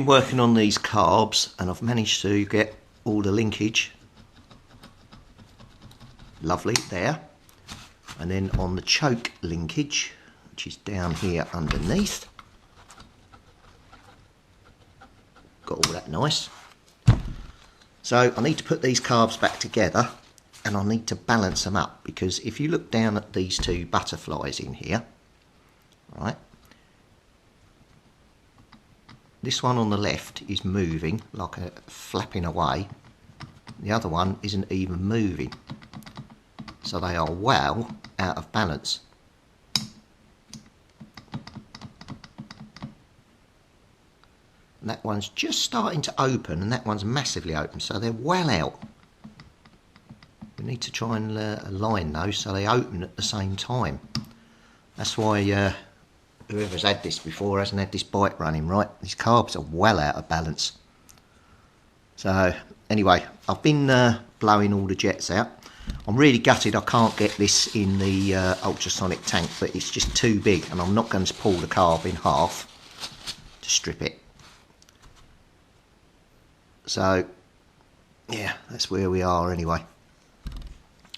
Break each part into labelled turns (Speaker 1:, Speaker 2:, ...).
Speaker 1: been working on these carbs and I've managed to get all the linkage lovely there, and then on the choke linkage, which is down here underneath, got all that nice. So I need to put these carbs back together and I need to balance them up, because if you look down at these two butterflies in here, right, this one on the left is moving like a flapping away, the other one isn't even moving, so they are well out of balance. And that one's just starting to open and that one's massively open, so they're well out. We need to try and align those so they open at the same time. That's why whoever's had this before hasn't had this bike running right. These carbs are well out of balance. So anyway, I've been blowing all the jets out. I'm really gutted I can't get this in the ultrasonic tank, but it's just too big and I'm not going to pull the carb in half to strip it. So yeah, that's where we are anyway.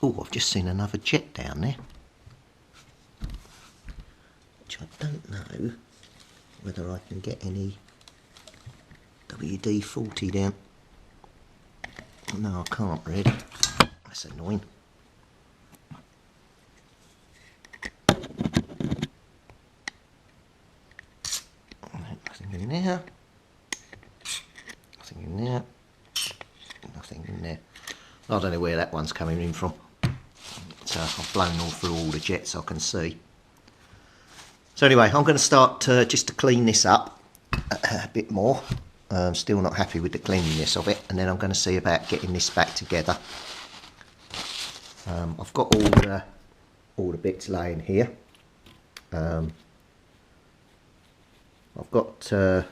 Speaker 1: Oh, I've just seen another jet down there, which I don't know whether I can get any WD-40 down. No, I can't really. That's annoying. Nothing in there. Nothing in there. Nothing in there. I don't know where that one's coming in from. So I've blown all through all the jets I can see. So anyway, I'm going to start just to clean this up a bit more. I'm still not happy with the cleanliness of it, and then I'm going to see about getting this back together. I've got all the bits laying here. I've got two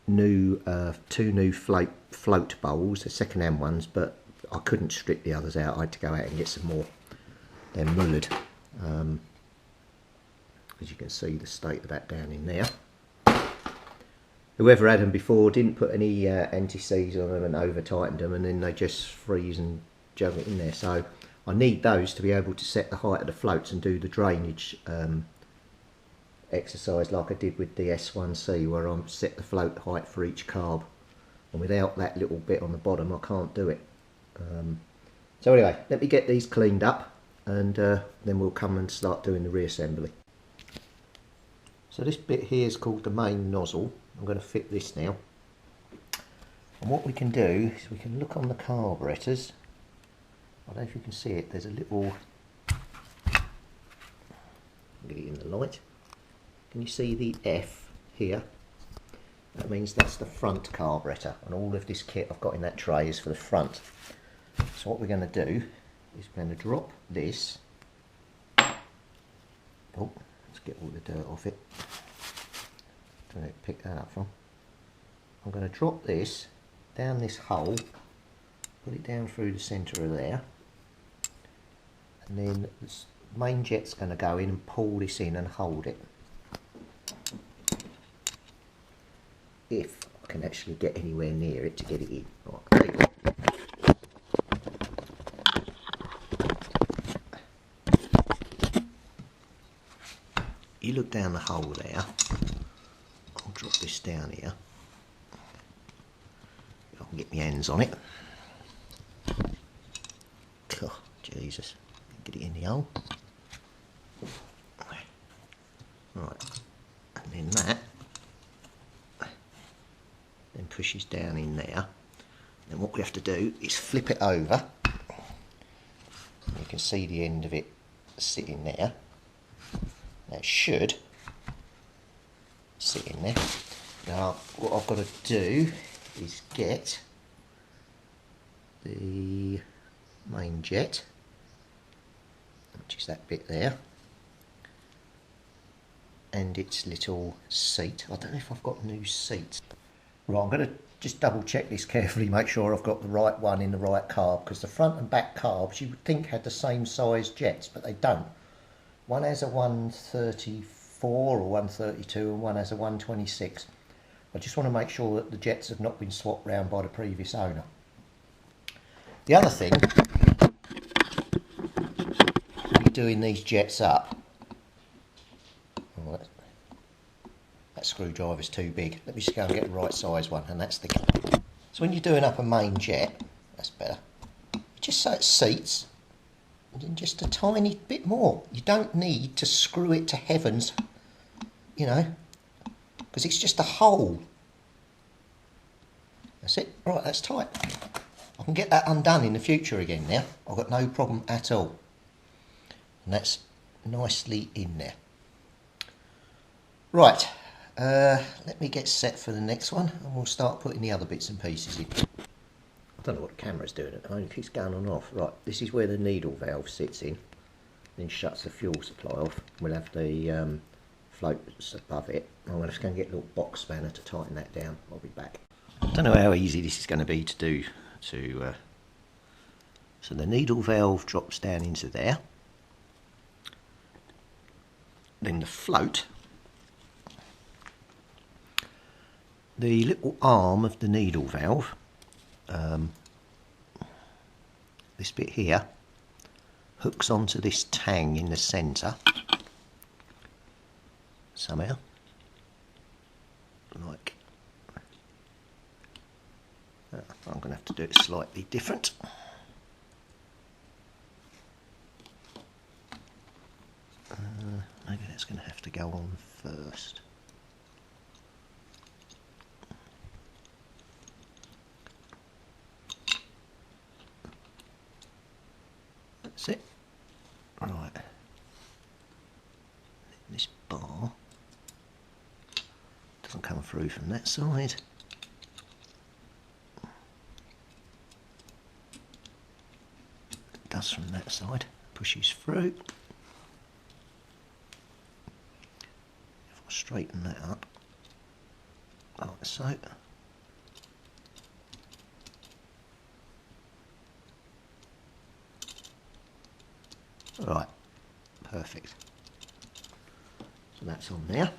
Speaker 1: new float bowls, the second-hand ones, but I couldn't strip the others out. I had to go out and get some more. They're mullered. As you can see, the state of that down in there. Whoever had them before didn't put any anti-seize on them and over-tightened them, and then they just freeze and jug it in there. So I need those to be able to set the height of the floats and do the drainage exercise like I did with the S1C, where I set the float height for each carb, and without that little bit on the bottom I can't do it. So anyway, let me get these cleaned up and then we'll come and start doing the reassembly. So this bit here is called the main nozzle. I'm going to fit this now, and what we can do is we can look on the carburetors. I don't know if you can see it, there's a little, get it in the light. Can you see the F here? That means that's the front carburetor, and all of this kit I've got in that tray is for the front. So what we're going to do is we're going to drop this. Oh, let's get all the dirt off it. Don't know where to pick that up from. I'm going to drop this down this hole, put it down through the centre of there, and then the main jet's going to go in and pull this in and hold it. If I can actually get anywhere near it to get it in. Right, you look down the hole there. I'll drop this down here. If I can get my hands on it. Oh, Jesus. Get it in the hole. Right. And then that then pushes down in there. Then what we have to do is flip it over. You can see the end of it sitting there. That should sit in there. Now what I've got to do is get the main jet, which is that bit there, and its little seat. I don't know if I've got new seats. Right, I'm going to just double check this carefully, make sure I've got the right one in the right carb, because the front and back carbs you would think had the same size jets, but they don't. One has a 134 or 132 and one has a 126. I just want to make sure that the jets have not been swapped round by the previous owner. The other thing, when you're doing these jets up, oh, that screwdriver's too big. Let me just go and get the right size one, and that's the key. So when you're doing up a main jet, that's better, just so it seats, and then just a tiny bit more. You don't need to screw it to heavens, you know, because it's just a hole. That's it. Right, that's tight. I can get that undone in the future again now. I've got no problem at all. And that's nicely in there. Right, let me get set for the next one, and we'll start putting the other bits and pieces in. I don't know what the camera's doing at the moment. It keeps going on and off. Right, this is where the needle valve sits in, then shuts the fuel supply off. We'll have the floats above it. I'm going to go and get a little box spanner to tighten that down. I'll be back. I don't know how easy this is going to be to do. So the needle valve drops down into there. Then the float, the little arm of the needle valve, this bit here, hooks onto this tang in the centre somehow, like I'm going to have to do it slightly different. Maybe that's going to have to go on first. That's it. Right. This bar doesn't come through from that side. It does from that side. Pushes through. If I straighten that up, like so. Right, perfect. So that's on there.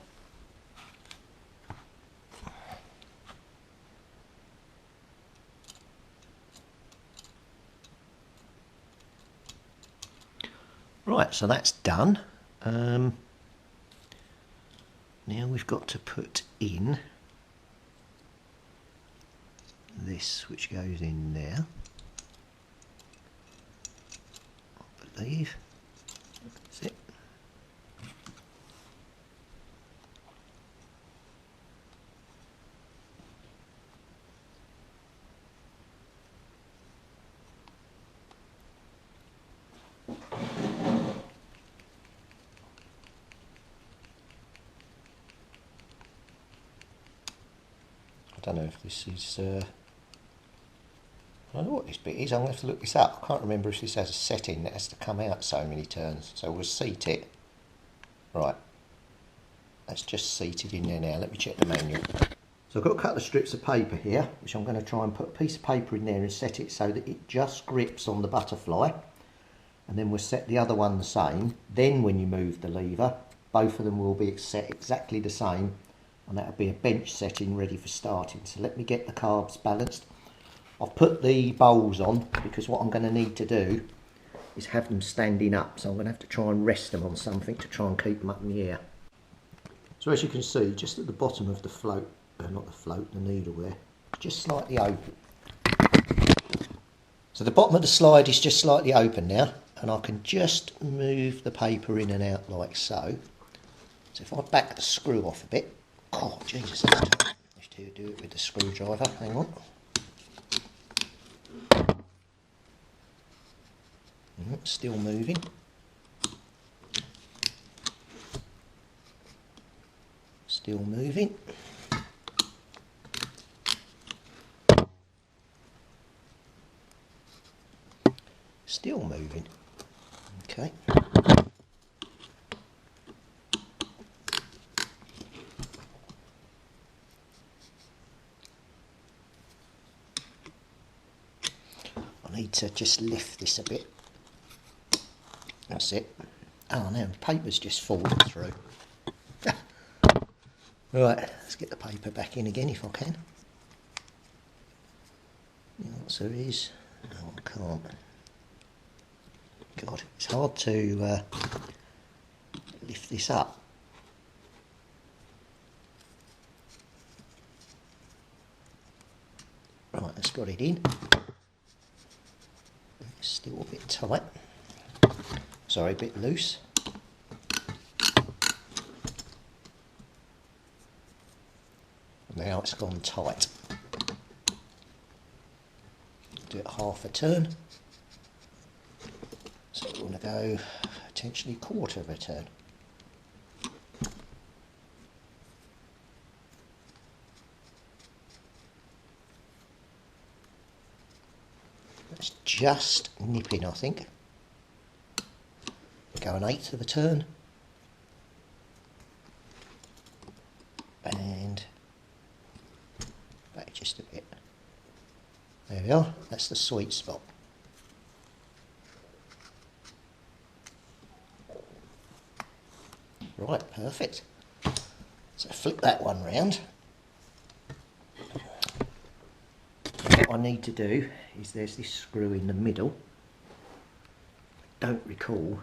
Speaker 1: Right, so that's done. Now we've got to put in this, which goes in there, I believe. That's it. I don't know if this is, I don't know what this bit is. I'm going to have to look this up. I can't remember if this has a setting that has to come out so many turns. So we'll seat it. Right. That's just seated in there now. Let me check the manual. So I've got a couple of strips of paper here, which I'm going to try and put a piece of paper in there and set it so that it just grips on the butterfly. And then we'll set the other one the same. Then when you move the lever, both of them will be set exactly the same. And that'll be a bench setting ready for starting. So let me get the carbs balanced. I've put the bowls on because what I'm going to need to do is have them standing up. So I'm going to have to try and rest them on something to try and keep them up in the air. So as you can see, just at the bottom of the float, not the float, the needle there, just slightly open. So the bottom of the slide is just slightly open now, and I can just move the paper in and out like so. So if I back the screw off a bit, oh Jesus, I have to do it with the screwdriver, hang on. Still moving. Still moving. Still moving. Okay. I need to just lift this a bit. That's it. Oh no, the paper's just fallen through. Right, let's get the paper back in again if I can. The answer is no, I can't. God, it's hard to lift this up. Right, that's got it in. It's still a bit tight. Sorry, a bit loose. Now it's gone tight. Do it half a turn. So we want to go potentially quarter of a turn. That's just nipping, I think. Go an eighth of a turn. And back just a bit. There we are, that's the sweet spot. Right, perfect. So flip that one round. What I need to do is there's this screw in the middle. I don't recall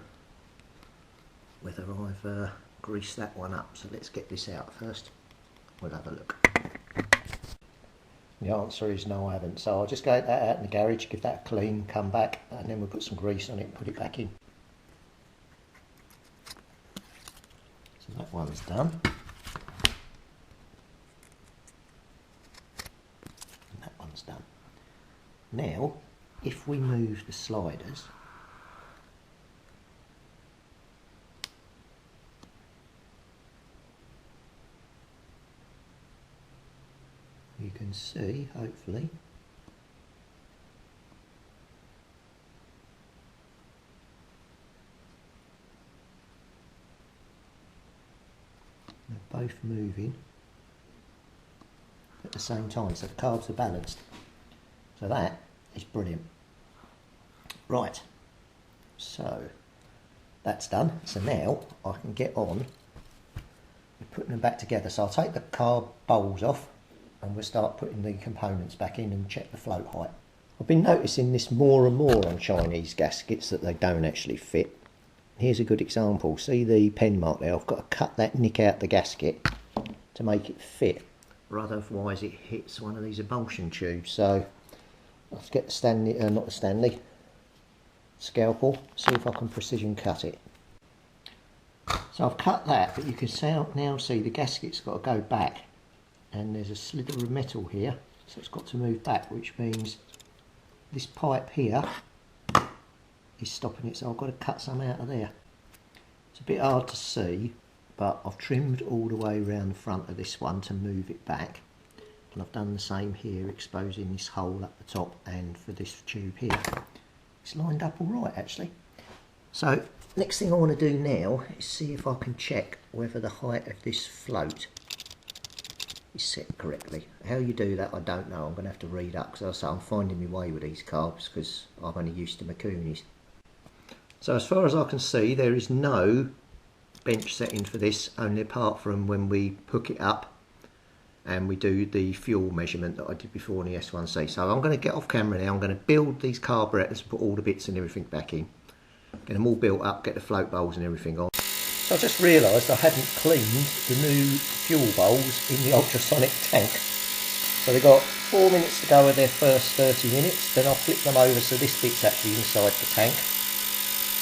Speaker 1: whether I've greased that one up, so let's get this out first. We'll have a look. The answer is no, I haven't. So I'll just get that out in the garage, give that a clean, come back, and then we'll put some grease on it and put it back in. So that one's done. And that one's done. Now, if we move the sliders, you can see, hopefully, they're both moving at the same time, so the carbs are balanced. So that is brilliant. Right, so that's done. So now I can get on with putting them back together. So I'll take the carb bowls off and we'll start putting the components back in and check the float height. I've been noticing this more and more on Chinese gaskets, that they don't actually fit. Here's a good example. See the pen mark there? I've got to cut that nick out the gasket to make it fit, or otherwise it hits one of these emulsion tubes. So let's get the Stanley, not the Stanley, scalpel, see if I can precision cut it. So I've cut that, but you can now see the gasket's got to go back, and there's a slither of metal here, so it's got to move back, which means this pipe here is stopping it, so I've got to cut some out of there. It's a bit hard to see, but I've trimmed all the way around the front of this one to move it back, and I've done the same here, exposing this hole at the top and for this tube here. It's lined up all right actually. So next thing I want to do now is see if I can check whether the height of this float is set correctly. How you do that I don't know, I'm going to have to read up, because I'm finding my way with these carbs because I'm only used to Makunis. So as far as I can see, there is no bench setting for this, only apart from when we hook it up and we do the fuel measurement that I did before in the S1C. So I'm going to get off camera now, I'm going to build these carburetors, put all the bits and everything back in, get them all built up, get the float bowls and everything on. So I just realised I hadn't cleaned the new fuel bowls in the ultrasonic tank. So they've got 4 minutes to go with their first 30 minutes, then I'll flip them over so this bit's actually inside the tank,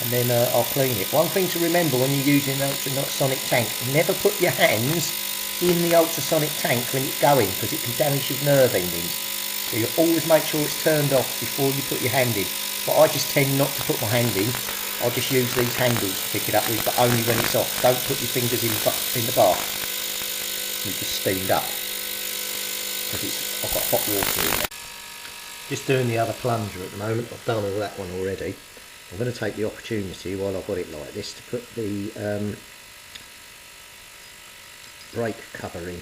Speaker 1: and then I'll clean it. One thing to remember when you're using an ultrasonic tank, never put your hands in the ultrasonic tank when it's going, because it can damage your nerve endings. So you always make sure it's turned off before you put your hand in. But I just tend not to put my hand in. I'll just use these handles to pick it up with, but only when it's off. Don't put your fingers in the bath. You just steamed up, because I've got hot water in there. Just doing the other plunger at the moment. I've done all that one already. I'm going to take the opportunity while I've got it like this to put the brake cover in.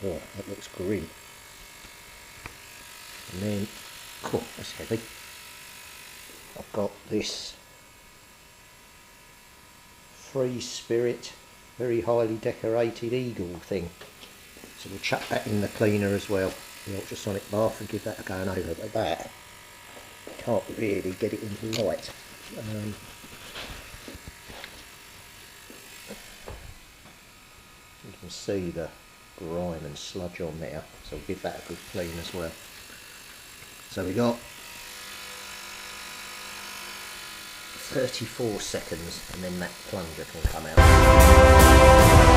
Speaker 1: Oh, that looks grim. And then, oh, that's heavy. I've got this Free Spirit very highly decorated eagle thing. So we'll chuck that in the cleaner as well, the ultrasonic bath, and give that a going over. But that, can't really get it into light. You can see the grime and sludge on there, so we'll give that a good clean as well. So we got 34 seconds and then that plunger can come out.